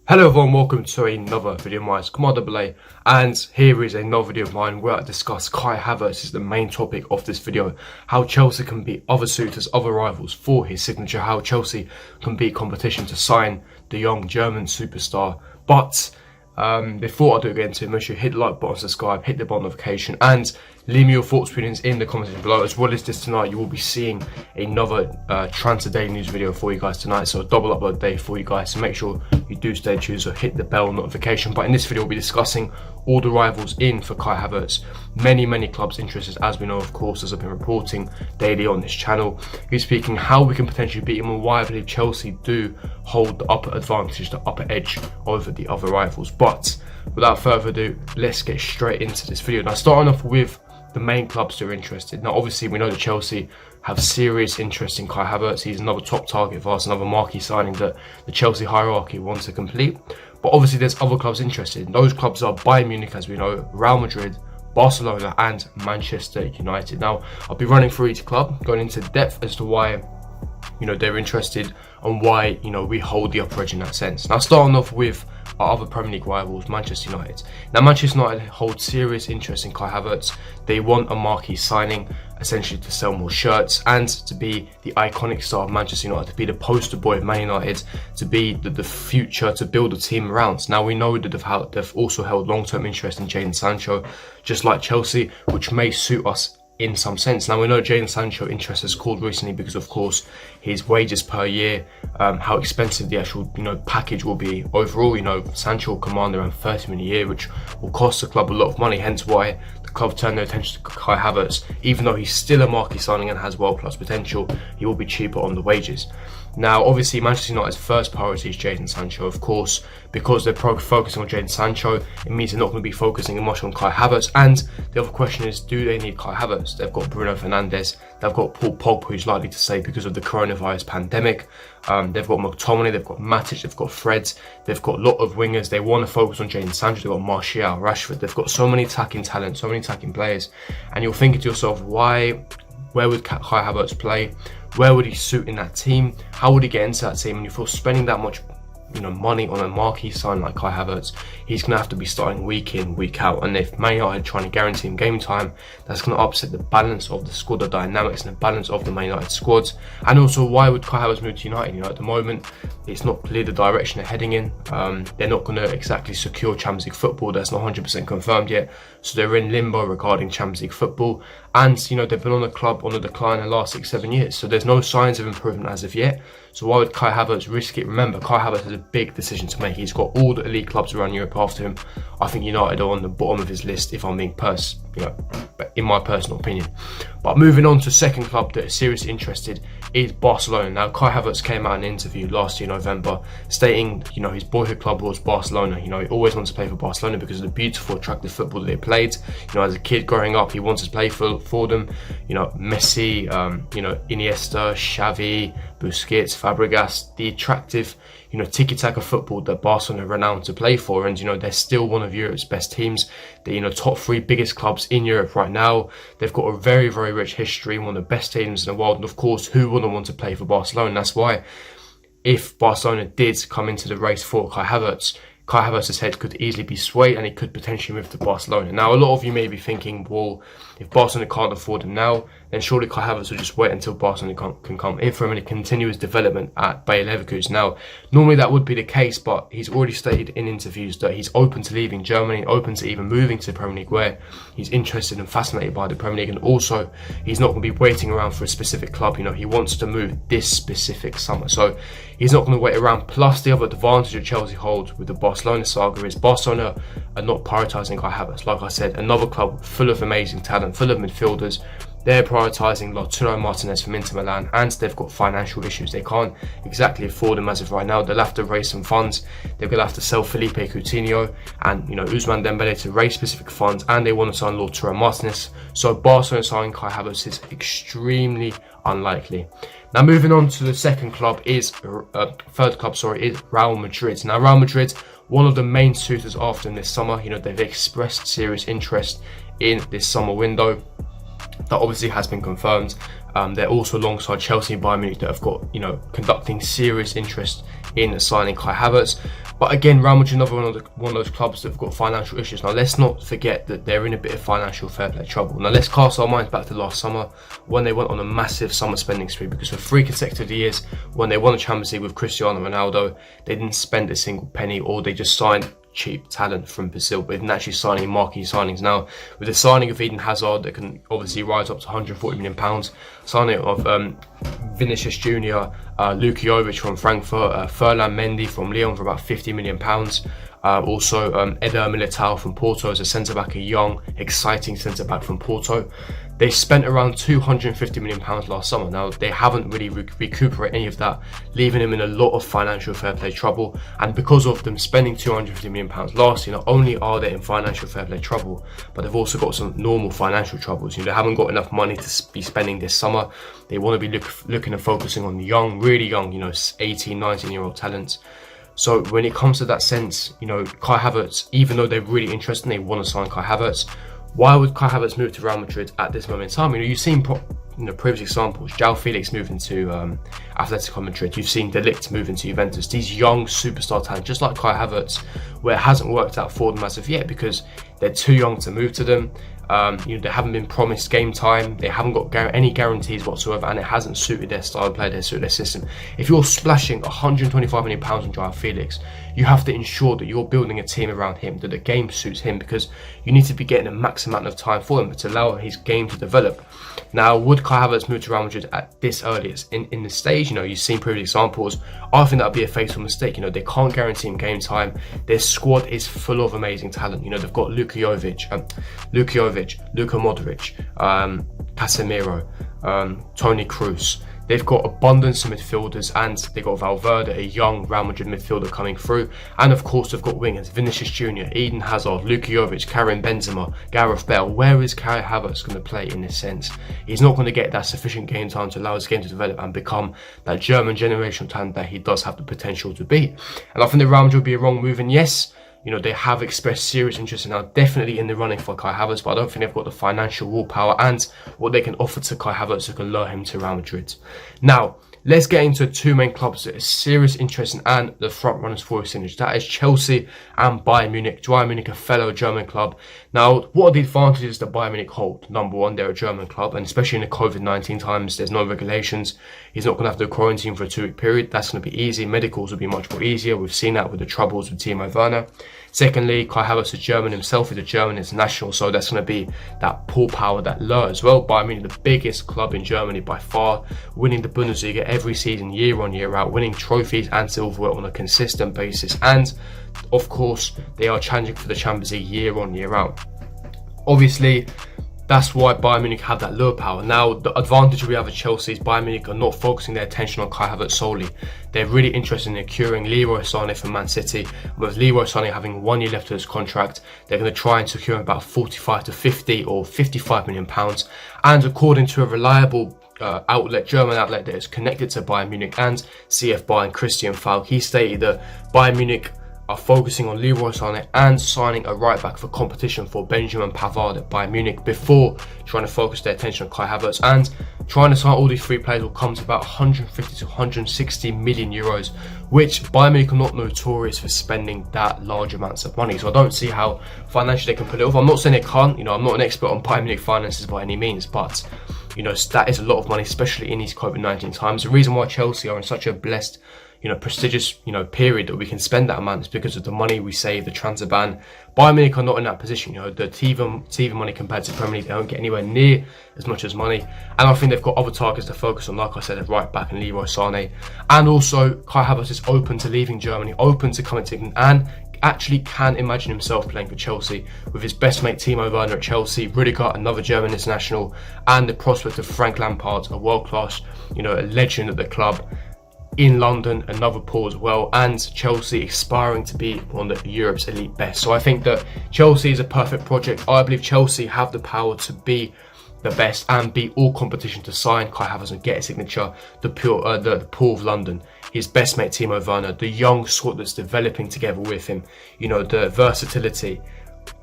Hello everyone, welcome to another video of mine. It's Commander Belay, and here is another video of mine where I discuss Kai Havertz is the main topic of this video. How Chelsea can beat other suitors, other rivals for his signature. How Chelsea can beat competition to sign the young German superstar. But before I do get into it, make sure you hit the like button, subscribe, hit the bell notification, and leave me your thoughts, opinions in the comments below. As well as this tonight, you will be seeing another transfer daily news video for you guys tonight. So a double upload day for you guys. So make sure you do stay tuned. So hit the bell notification. But in this video, we'll be discussing all the rivals in for Kai Havertz. Many clubs interested, as we know, of course, as I've been reporting daily on this channel. He's speaking how we can potentially beat him and why I believe Chelsea do hold the upper advantage, the upper edge over the other rivals. But without further ado, let's get straight into this video. Now, starting off with the main clubs that are interested. Now, obviously, we know that Chelsea have serious interest in Kai Havertz. He's another top target for us, another marquee signing that the Chelsea hierarchy wants to complete. But obviously, there's other clubs interested. Those clubs are Bayern Munich, as we know, Real Madrid, Barcelona, and Manchester United. Now, I'll be running through each club, going into depth as to why, they're interested and why, we hold the upper edge in that sense. Now, starting off with our other Premier League rivals, Manchester United. Now, Manchester United hold serious interest in Kai Havertz. They want a marquee signing, essentially to sell more shirts and to be the iconic star of Manchester United, to be the poster boy of Man United, to be the future, to build a team around. Now, we know that they've also held long-term interest in Jadon Sancho, just like Chelsea, which may suit us in some sense. Now, we know Jadon Sancho interest has cooled recently because, of course, his wages per year, how expensive the actual package will be overall. Sancho will command around 30 million a year, which will cost the club a lot of money, hence why the club turned their attention to Kai Havertz. Even though he's still a marquee signing and has world-class potential, he will be cheaper on the wages. Now, obviously, Manchester United's first priority is Jadon Sancho, of course, because they're focusing on Jadon Sancho. It means they're not going to be focusing much on Kai Havertz. And the other question is, do they need Kai Havertz? They've got Bruno Fernandes, they've got Paul Pogba, who's likely to stay because of the coronavirus pandemic. They've got McTominay, they've got Matic, they've got Fred, they've got a lot of wingers. They want to focus on Jadon Sancho. They've got Martial, Rashford. They've got so many attacking talent, so many attacking players. And you're thinking to yourself, where would Kai Havertz play? Where would he suit in that team? How would he get into that team? And if you're spending that much money on a marquee sign like Kai Havertz, he's going to have to be starting week in, week out. And if Man United are trying to guarantee him game time, that's going to upset the balance of the squad, the dynamics and the balance of the Man United squads. And also, why would Kai Havertz move to United? At the moment, it's not clear the direction they're heading in. They're not going to exactly secure Champions League football. That's not 100% confirmed yet. So they're in limbo regarding Champions League football. And, they've been on the club on a decline in the last 6-7 years. So there's no signs of improvement as of yet. So why would Kai Havertz risk it? Remember, Kai Havertz has a big decision to make. He's got all the elite clubs around Europe after him. I think United are on the bottom of his list, if I'm being in my personal opinion. But moving on to second club that is seriously interested is Barcelona. Now, Kai Havertz came out in an interview last year, November, stating, his boyhood club was Barcelona. He always wanted to play for Barcelona because of the beautiful, attractive football that they played. As a kid growing up, he wanted to play for them. Messi, Iniesta, Xavi, Busquets, Fabregas, the attractive, tiki-taka football that Barcelona are renowned to play for. And, they're still one of Europe's best teams. They're, top 3 biggest clubs in Europe right now. They've got a very rich history, one of the best teams in the world. And of course, who wouldn't want to play for Barcelona? That's why if Barcelona did come into the race for Kai Havertz's head could easily be swayed and he could potentially move to Barcelona. Now, a lot of you may be thinking, well, if Barcelona can't afford him now, then surely Kai Havertz will just wait until Barcelona can come in for him and continue his development at Bayer Leverkusen. Now, normally that would be the case, but he's already stated in interviews that he's open to leaving Germany, open to even moving to the Premier League, where he's interested and fascinated by the Premier League. And also, he's not going to be waiting around for a specific club. He wants to move this specific summer. So he's not going to wait around. Plus, the other advantage that Chelsea holds with the Barcelona saga is Barcelona are not prioritising Kai Havertz. Like I said, another club full of amazing talent, full of midfielders. They're prioritising Lautaro Martinez from Inter Milan, and they've got financial issues. They can't exactly afford him as of right now. They'll have to raise some funds. They're going to have to sell Felipe Coutinho and Ousmane Dembele to raise specific funds, and they want to sign Lautaro Martinez. So Barcelona signing Kai Havertz is extremely unlikely. Now, moving on to the third club is Real Madrid. Now, Real Madrid, one of the main suitors after this summer. They've expressed serious interest in this summer window. That obviously has been confirmed. They're also alongside Chelsea and Bayern Munich that have got, conducting serious interest in signing Kai Havertz. But again, Real Madrid, another one of those clubs that have got financial issues. Now, let's not forget that they're in a bit of financial fair play trouble. Now, let's cast our minds back to last summer when they went on a massive summer spending spree, because for 3 consecutive years, when they won the Champions League with Cristiano Ronaldo, they didn't spend a single penny, or they just signed cheap talent from Brazil, but they didn't actually sign any marquee signings. Now, with the signing of Eden Hazard, that can obviously rise up to £140 million, signing of Vinicius Jr., Luka Jovic from Frankfurt, Ferland Mendy from Lyon for about £50 million. Also, Eder Militao from Porto as a centre-back, a young, exciting centre-back from Porto. They spent around £250 million last summer. Now, they haven't really recuperated any of that, leaving them in a lot of financial fair play trouble. And because of them spending £250 million last year, not only are they in financial fair play trouble, but they've also got some normal financial troubles. They haven't got enough money to be spending this summer. They want to be looking and focusing on the young, really young, 18, 19-year-old talents. So when it comes to that sense, Kai Havertz, even though they're really interested and they want to sign Kai Havertz, why would Kai Havertz move to Real Madrid at this moment in time? You've seen previous examples. João Felix moving to Atletico Madrid. You've seen De Ligt moving to Juventus. These young superstar talents, just like Kai Havertz, where it hasn't worked out for them as of yet because they're too young to move to them. They haven't been promised game time. They haven't got any guarantees whatsoever, and it hasn't suited their style of play, suited their system. If you're splashing £125 million on João Felix, you have to ensure that you're building a team around him, that the game suits him, because you need to be getting a max amount of time for him to allow his game to develop. Now, would Kai Havertz move to Real Madrid at this earliest in the stage? You've seen previous examples. I think that would be a fatal mistake. They can't guarantee him game time. Their squad is full of amazing talent. They've got Luka Jovic, Luka Modric, Casemiro, Toni Kroos. They've got abundance of midfielders, and they've got Valverde, a young Real Madrid midfielder coming through. And of course, they've got wingers, Vinicius Jr., Eden Hazard, Luka Jovic, Karim Benzema, Gareth Bale. Where is Kai Havertz going to play in this sense? He's not going to get that sufficient game time to allow his game to develop and become that German generational talent that he does have the potential to be. And I think the Real Madrid would be a wrong move, and yes, they have expressed serious interest and are definitely in the running for Kai Havertz, but I don't think they've got the financial willpower and what they can offer to Kai Havertz that can lure him to Real Madrid. Now, let's get into two main clubs that are serious interest in and the front runners for his signature. That is Chelsea and Bayern Munich. Bayern Munich, a fellow German club. Now, what are the advantages that Bayern Munich hold? Number one, they're a German club, and especially in the COVID-19 times, there's no regulations. He's not going to have to quarantine for a 2-week period. That's going to be easy. Medicals will be much more easier. We've seen that with the troubles with Timo Werner. Secondly, Kai Havertz is German himself, he's a German international, so that's going to be that pull power, that lure as well. Bayern Munich, the biggest club in Germany by far, winning the Bundesliga every season, year on, year out, winning trophies and silverware on a consistent basis. And, of course, they are challenging for the Champions League year on, year out. Obviously, that's why Bayern Munich have that lure power. Now, the advantage we have at Chelsea is Bayern Munich are not focusing their attention on Kai Havertz solely. They're really interested in acquiring Leroy Sané from Man City. With Leroy Sané having 1 year left of his contract, they're going to try and secure him about 45 to 50 or £55 million. And according to a reliable German outlet that is connected to Bayern Munich and CF Bayern, Christian Falk, he stated that Bayern Munich are focusing on Leroy Sané and signing a right back for competition for Benjamin Pavard at Bayern Munich before trying to focus their attention on Kai Havertz. And trying to sign all these three players will come to about 150 to 160 million euros, which Bayern Munich are not notorious for spending that large amounts of money. So I don't see how financially they can pull it off. I'm not saying they can't. I'm not an expert on Bayern Munich finances by any means, but that is a lot of money, especially in these COVID-19 times. The reason why Chelsea are in such a blessed, prestigious, period that we can spend that amount is because of the money we save, the transfer ban. Bayern Munich are not in that position. The TV money compared to Premier League, they don't get anywhere near as much as money. And I think they've got other targets to focus on, like I said, at right back and Leroy Sané. And also, Kai Havertz is open to leaving Germany, open to coming to England, and actually can imagine himself playing for Chelsea with his best mate Timo Werner at Chelsea, Rudiger, another German international, and the prospect of Frank Lampard, a world-class, a legend at the club. In London, another pull as well, and Chelsea aspiring to be one of Europe's elite best. So I think that Chelsea is a perfect project. I believe Chelsea have the power to be the best and beat all competition to sign Kai Havertz and get a signature. The pool of London, his best mate Timo Werner, the young squad that's developing together with him, the versatility.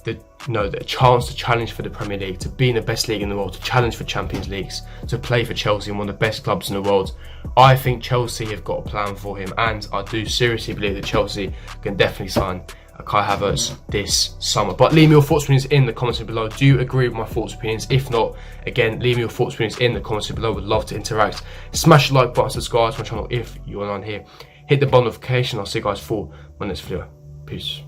the chance to challenge for the Premier League, to be in the best league in the world, to challenge for Champions Leagues, to play for Chelsea and one of the best clubs in the world. I think Chelsea have got a plan for him, and I do seriously believe that Chelsea can definitely sign Kai Havertz this summer. But leave me your thoughts and opinions in the comments below. Do you agree with my thoughts and opinions? If not, again, leave me your thoughts and opinions in the comments below. Would love to interact. Smash the like button, subscribe to my channel if you're on here. Hit the bell notification. I'll see you guys for my next video. Peace.